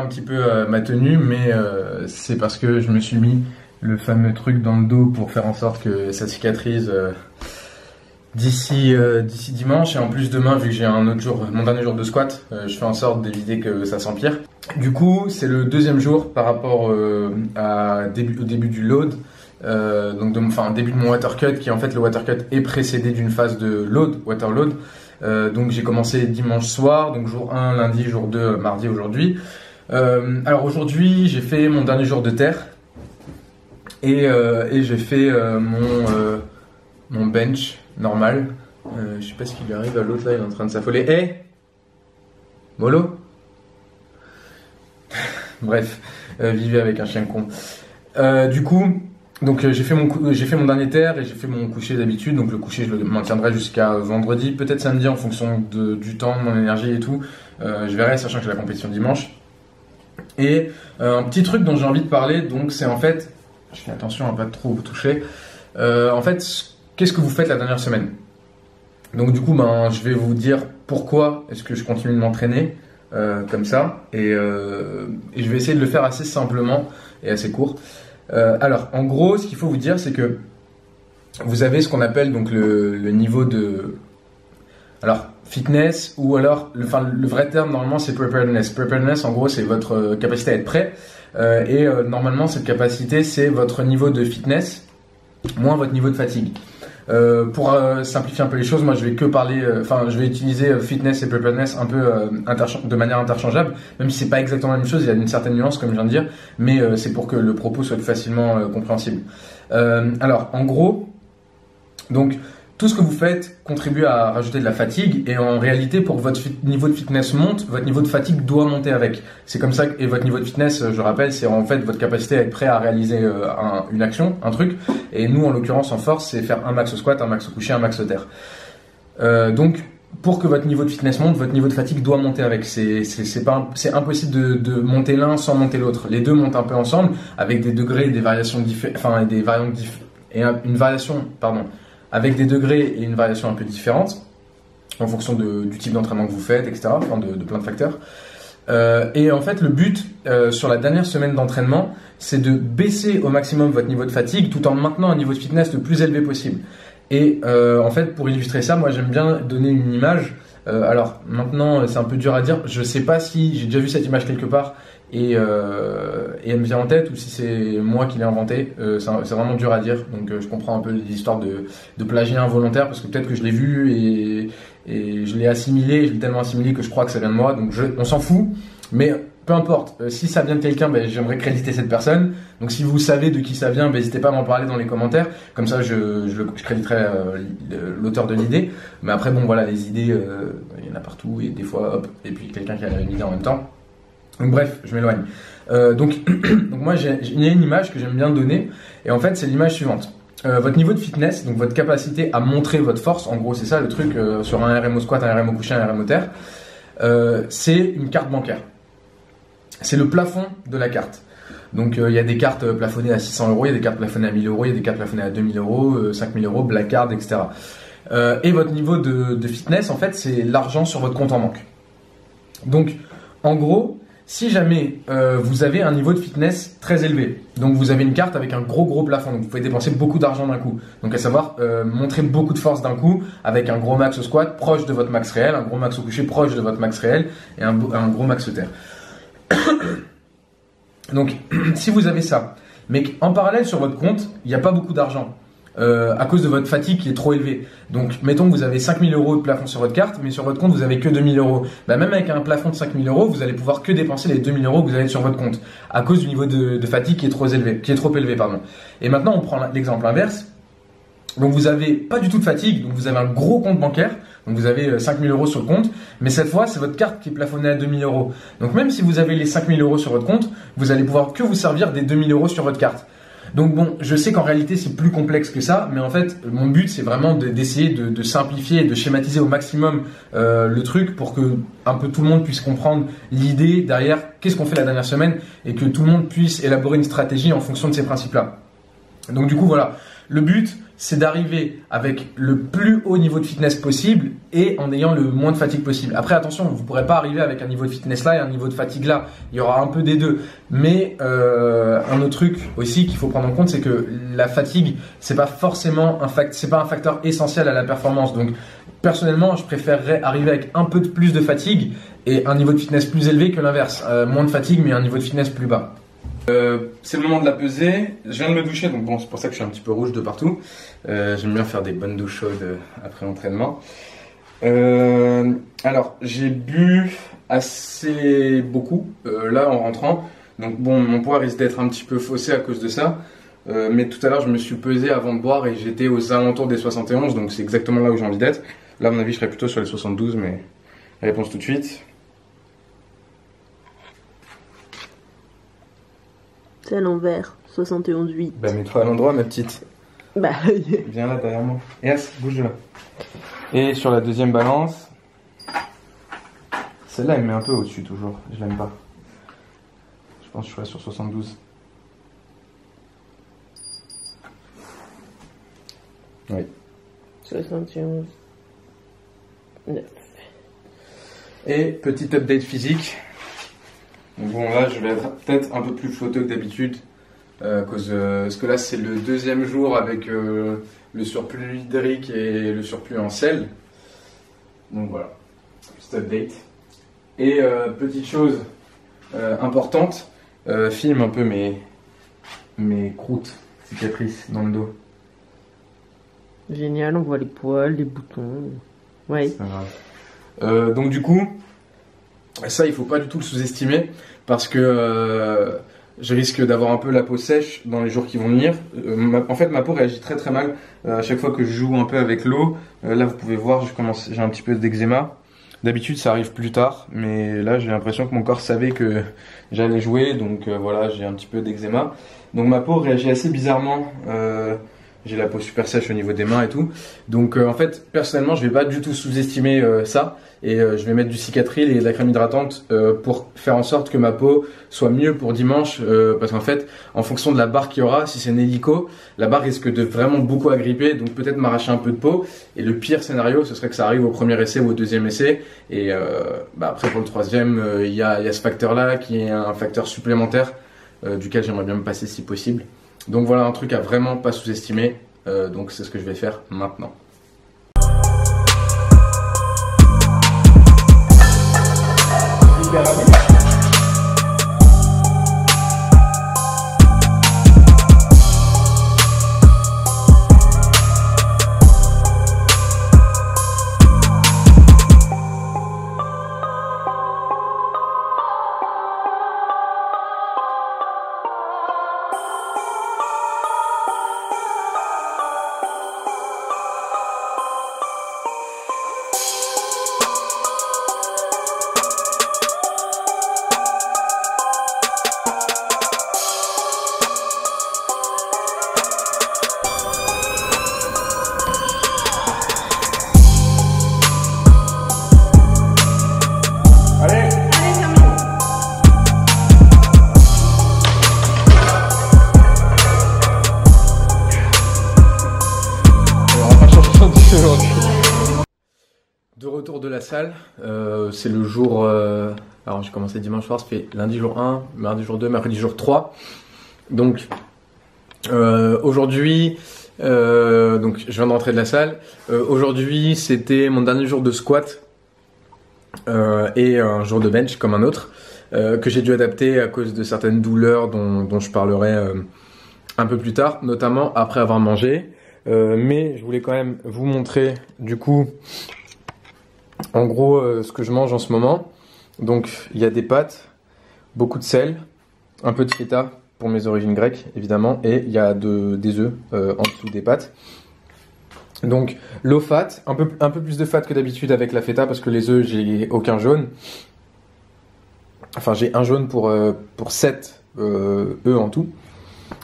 petit peu ma tenue, mais c'est parce que je me suis mis le fameux truc dans le dos pour faire en sorte que ça cicatrise d'ici dimanche. Et en plus demain, vu que j'ai un autre jour, mon dernier jour de squat, je fais en sorte d'éviter que ça s'empire. Du coup, c'est le deuxième jour par rapport au début du load. Début de mon water cut, qui en fait le water cut est précédé d'une phase de load, water load. Donc j'ai commencé dimanche soir, donc jour 1, lundi, jour 2, mardi aujourd'hui. Alors aujourd'hui, j'ai fait mon dernier jour de terre et j'ai fait mon bench normal. Je sais pas ce qui lui arrive à l'autre là, il est en train de s'affoler. Hey Molo. Bref, vivez avec un chien con. Du coup, donc j'ai fait mon dernier terre et j'ai fait mon coucher d'habitude. Donc le coucher, je le maintiendrai jusqu'à vendredi, peut-être samedi en fonction du temps, de mon énergie et tout. Je verrai, sachant que j'ai la compétition dimanche. Et un petit truc dont j'ai envie de parler, donc c'est en fait, je fais attention à pas trop vous toucher. En fait, qu'est-ce que vous faites la dernière semaine? Donc du coup, je vais vous dire pourquoi est-ce que je continue de m'entraîner comme ça, et je vais essayer de le faire assez simplement et assez court. Alors, en gros, ce qu'il faut vous dire, c'est que vous avez ce qu'on appelle donc le niveau de, alors fitness, ou alors le vrai terme normalement c'est preparedness. Preparedness, en gros, c'est votre capacité à être prêt, et normalement cette capacité c'est votre niveau de fitness moins votre niveau de fatigue. Pour simplifier un peu les choses, moi je vais que parler, je vais utiliser fitness et preparedness un peu de manière interchangeable, même si c'est pas exactement la même chose, il y a une certaine nuance comme je viens de dire, mais c'est pour que le propos soit facilement compréhensible. Alors en gros, donc tout ce que vous faites contribue à rajouter de la fatigue, et en réalité pour que votre niveau de fitness monte, votre niveau de fatigue doit monter avec. C'est comme ça et votre niveau de fitness, je rappelle, c'est en fait votre capacité à être prêt à réaliser une action, un truc. Et nous, en l'occurrence, en force, c'est faire un max au squat, un max au coucher, un max au terre. Donc, pour que votre niveau de fitness monte, votre niveau de fatigue doit monter avec. C'est impossible de monter l'un sans monter l'autre. Les deux montent un peu ensemble, avec des degrés et des variations avec des degrés et une variation un peu différente, en fonction du type d'entraînement que vous faites, etc., de plein de facteurs. Et en fait, le but sur la dernière semaine d'entraînement, c'est de baisser au maximum votre niveau de fatigue tout en maintenant un niveau de fitness le plus élevé possible. Et en fait, pour illustrer ça, moi j'aime bien donner une image. Alors maintenant, c'est un peu dur à dire. Je sais pas si j'ai déjà vu cette image quelque part et elle me vient en tête, ou si c'est moi qui l'ai inventée. C'est vraiment dur à dire. Donc je comprends un peu l'histoire de plagiat involontaire, parce que peut-être que je l'ai vu et je l'ai assimilé. Je l'ai tellement assimilé que je crois que ça vient de moi. Donc on s'en fout. Mais peu importe, si ça vient de quelqu'un, j'aimerais créditer cette personne. Donc si vous savez de qui ça vient, n'hésitez pas à m'en parler dans les commentaires. Comme ça, je créditerai l'auteur de l'idée. Mais après, bon voilà, les idées, il y en a partout, et des fois, hop, et puis quelqu'un qui a une idée en même temps. Donc bref, je m'éloigne. Donc moi, il y a une image que j'aime bien donner, et en fait, c'est l'image suivante. Votre niveau de fitness, donc votre capacité à montrer votre force, en gros, c'est ça le truc, sur un RMO squat, un RMO couché, un RMO terre, c'est une carte bancaire. C'est le plafond de la carte. Donc il y a des cartes plafonnées à 600 €, il y a des cartes plafonnées à 1000 €, il y a des cartes plafonnées à 2000 €, 5000 €, Black Card, etc. Et votre niveau de fitness, en fait, c'est l'argent sur votre compte en banque. Donc, en gros, si jamais vous avez un niveau de fitness très élevé, donc vous avez une carte avec un gros plafond, donc vous pouvez dépenser beaucoup d'argent d'un coup. Donc à savoir, montrer beaucoup de force d'un coup, avec un gros max au squat proche de votre max réel, un gros max au coucher proche de votre max réel, et un gros max au terre. Donc, si vous avez ça, mais qu'en parallèle sur votre compte, il n'y a pas beaucoup d'argent, à cause de votre fatigue qui est trop élevée. Donc, mettons que vous avez 5000 € de plafond sur votre carte, mais sur votre compte, vous avez que 2000 €. Même avec un plafond de 5000 €, vous allez pouvoir que dépenser les 2000 € que vous avez sur votre compte, à cause du niveau de fatigue qui est trop élevé, pardon. Et maintenant, on prend l'exemple inverse. Donc, vous n'avez pas du tout de fatigue, donc vous avez un gros compte bancaire, donc vous avez 5000 € sur le compte, mais cette fois, c'est votre carte qui est plafonnée à 2000 €. Donc, même si vous avez les 5000 € sur votre compte, vous allez pouvoir que vous servir des 2000 € sur votre carte. Donc bon, je sais qu'en réalité c'est plus complexe que ça, mais en fait mon but c'est vraiment d'essayer de simplifier et de schématiser au maximum le truc, pour que un peu tout le monde puisse comprendre l'idée derrière qu'est-ce qu'on fait la dernière semaine, et que tout le monde puisse élaborer une stratégie en fonction de ces principes-là. Donc du coup voilà, le but c'est d'arriver avec le plus haut niveau de fitness possible et en ayant le moins de fatigue possible. Après attention, vous ne pourrez pas arriver avec un niveau de fitness là et un niveau de fatigue là, il y aura un peu des deux. Mais un autre truc aussi qu'il faut prendre en compte, c'est que la fatigue c'est pas forcément un facteur essentiel à la performance. Donc personnellement je préférerais arriver avec un peu de plus de fatigue et un niveau de fitness plus élevé que l'inverse. Moins de fatigue mais un niveau de fitness plus bas. C'est le moment de la pesée. Je viens de me doucher, donc bon, c'est pour ça que je suis un petit peu rouge de partout. J'aime bien faire des bonnes douches chaudes après l'entraînement. Alors, j'ai bu assez beaucoup là en rentrant. Donc bon, mon poids risque d'être un petit peu faussé à cause de ça. Mais tout à l'heure, je me suis pesé avant de boire et j'étais aux alentours des 71, donc c'est exactement là où j'ai envie d'être. Là, à mon avis, je serais plutôt sur les 72, mais réponse tout de suite. C'est à l'envers, 71,8. Bah mets-toi à l'endroit ma petite. Bah viens là derrière moi. Yes, bouge là. Et sur la deuxième balance, celle-là elle me met un peu au-dessus toujours, je l'aime pas. Je pense que je serai sur 72. Oui. 71. 9. Et petit update physique. Bon là je vais être peut-être un peu plus flotteux que d'habitude parce que là c'est le deuxième jour avec le surplus hydrique et le surplus en sel. Donc voilà, petit update. Et petite chose importante, filme un peu mes croûtes, cicatrices dans le dos. Génial, on voit les poils, les boutons. Ouais. C'est pas grave. Donc du coup, ça il faut pas du tout le sous-estimer parce que je risque d'avoir un peu la peau sèche dans les jours qui vont venir. En fait ma peau réagit très très mal à chaque fois que je joue un peu avec l'eau. Là vous pouvez voir, j'ai un petit peu d'eczéma. D'habitude ça arrive plus tard, mais là j'ai l'impression que mon corps savait que j'allais jouer, donc voilà, j'ai un petit peu d'eczéma. Donc ma peau réagit assez bizarrement. J'ai la peau super sèche au niveau des mains et tout. Donc en fait, personnellement, je vais pas du tout sous-estimer ça. Et je vais mettre du Cicatril et de la crème hydratante pour faire en sorte que ma peau soit mieux pour dimanche. Parce qu'en fait, en fonction de la barre qu'il y aura, si c'est une hélico, la barre risque de vraiment beaucoup agripper. Donc peut-être m'arracher un peu de peau. Et le pire scénario, ce serait que ça arrive au premier essai ou au deuxième essai. Et après, pour le troisième, il y a ce facteur-là qui est un facteur supplémentaire duquel j'aimerais bien me passer si possible. Donc voilà un truc à vraiment pas sous-estimer, donc c'est ce que je vais faire maintenant. De retour de la salle, c'est le jour, alors j'ai commencé dimanche soir, ça fait lundi jour 1, mardi jour 2, mercredi jour 3. Donc aujourd'hui, donc je viens de rentrer de la salle. Aujourd'hui c'était mon dernier jour de squat et un jour de bench comme un autre que j'ai dû adapter à cause de certaines douleurs dont je parlerai un peu plus tard, notamment après avoir mangé. Mais je voulais quand même vous montrer du coup en gros ce que je mange en ce moment. Donc il y a des pâtes, beaucoup de sel, un peu de feta pour mes origines grecques évidemment, et il y a des œufs en dessous des pâtes. Donc low fat, un peu plus de fat que d'habitude avec la feta parce que les œufs j'ai aucun jaune. Enfin j'ai un jaune pour 7 œufs en tout.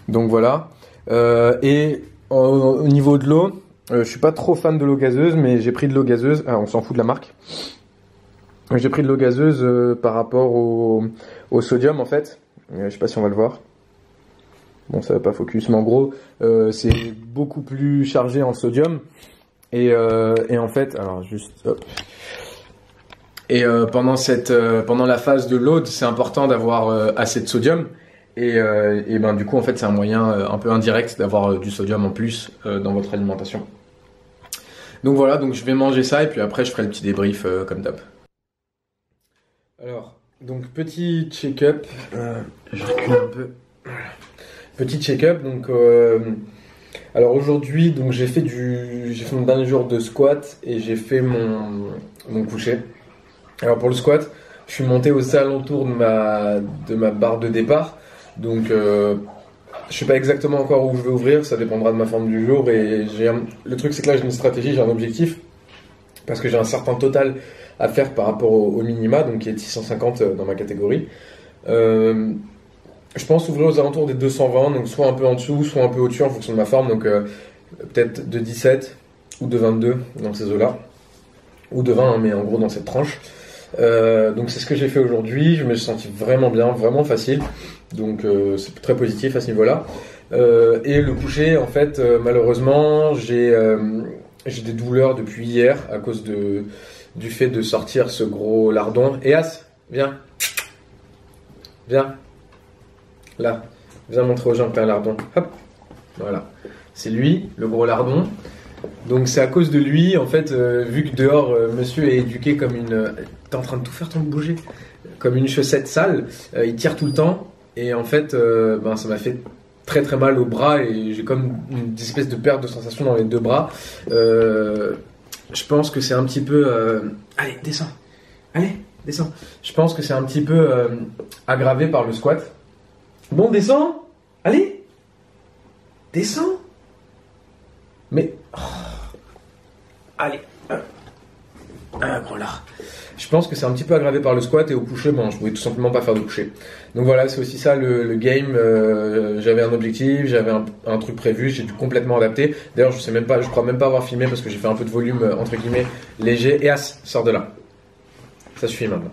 Donc voilà. Et au niveau de l'eau, je suis pas trop fan de l'eau gazeuse, mais j'ai pris de l'eau gazeuse. Ah, on s'en fout de la marque. J'ai pris de l'eau gazeuse par rapport au sodium en fait. Je sais pas si on va le voir. Bon, ça va pas focus, mais en gros, c'est beaucoup plus chargé en sodium. Et en fait, alors juste, hop. Et pendant la phase de load, c'est important d'avoir assez de sodium. Et ben du coup, en fait, c'est un moyen un peu indirect d'avoir du sodium en plus dans votre alimentation. Donc voilà, donc je vais manger ça et puis après je ferai le petit débrief comme d'hab. Alors, donc petit check-up. Je recule un peu. Petit check-up. Donc, alors aujourd'hui, donc j'ai fait mon dernier jour de squat et j'ai fait mon coucher. Alors pour le squat, je suis monté aux alentours de ma barre de départ. Donc je sais pas exactement encore où je vais ouvrir, ça dépendra de ma forme du jour. Et le truc c'est que là j'ai une stratégie, j'ai un objectif, parce que j'ai un certain total à faire par rapport au minima, donc qui est de 650 dans ma catégorie. Je pense ouvrir aux alentours des 220, donc soit un peu en dessous, soit un peu au-dessus en fonction de ma forme, donc peut-être de 17 ou de 22 dans ces eaux-là, ou de 20, hein, mais en gros dans cette tranche. Donc c'est ce que j'ai fait aujourd'hui, je me suis senti vraiment bien, vraiment facile, donc c'est très positif à ce niveau-là. Et le coucher, en fait, malheureusement, j'ai des douleurs depuis hier à cause du fait de sortir ce gros lardon. Et As, viens, là, viens montrer aux gens que t'as un lardon. Hop, voilà, c'est lui, le gros lardon. Donc c'est à cause de lui, en fait, vu que dehors, monsieur est éduqué comme une... T'es en train de tout faire, t'en bouger. Comme une chaussette sale, il tire tout le temps. Et en fait, ça m'a fait très très mal au bras et j'ai comme une espèce de perte de sensation dans les deux bras. Je pense que c'est un petit peu... Allez, descends. Allez, descends. Je pense que c'est un petit peu aggravé par le squat. Bon, descends. Allez. Descends. Mais... Oh. Allez. Bon là. Je pense que c'est un petit peu aggravé par le squat et au coucher, bon, je pouvais tout simplement pas faire de coucher. Donc voilà, c'est aussi ça le game. J'avais un objectif, j'avais un truc prévu, j'ai dû complètement adapter. D'ailleurs, je crois même pas avoir filmé parce que j'ai fait un peu de volume entre guillemets léger. Et As, sors de là. Ça suffit maintenant.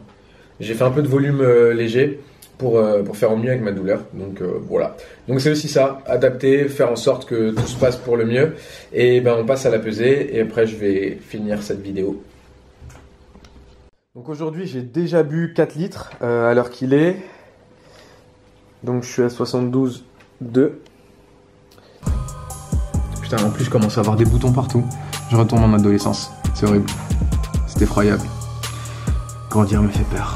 J'ai fait un peu de volume léger pour faire au mieux avec ma douleur. Donc voilà. Donc c'est aussi ça, adapter, faire en sorte que tout se passe pour le mieux. Et ben on passe à la pesée et après je vais finir cette vidéo. Donc aujourd'hui j'ai déjà bu 4 litres à l'heure qu'il est. Donc je suis à 72,2. Putain, en plus je commence à avoir des boutons partout. Je retombe en adolescence. C'est horrible. C'est effroyable. Grandir me fait peur.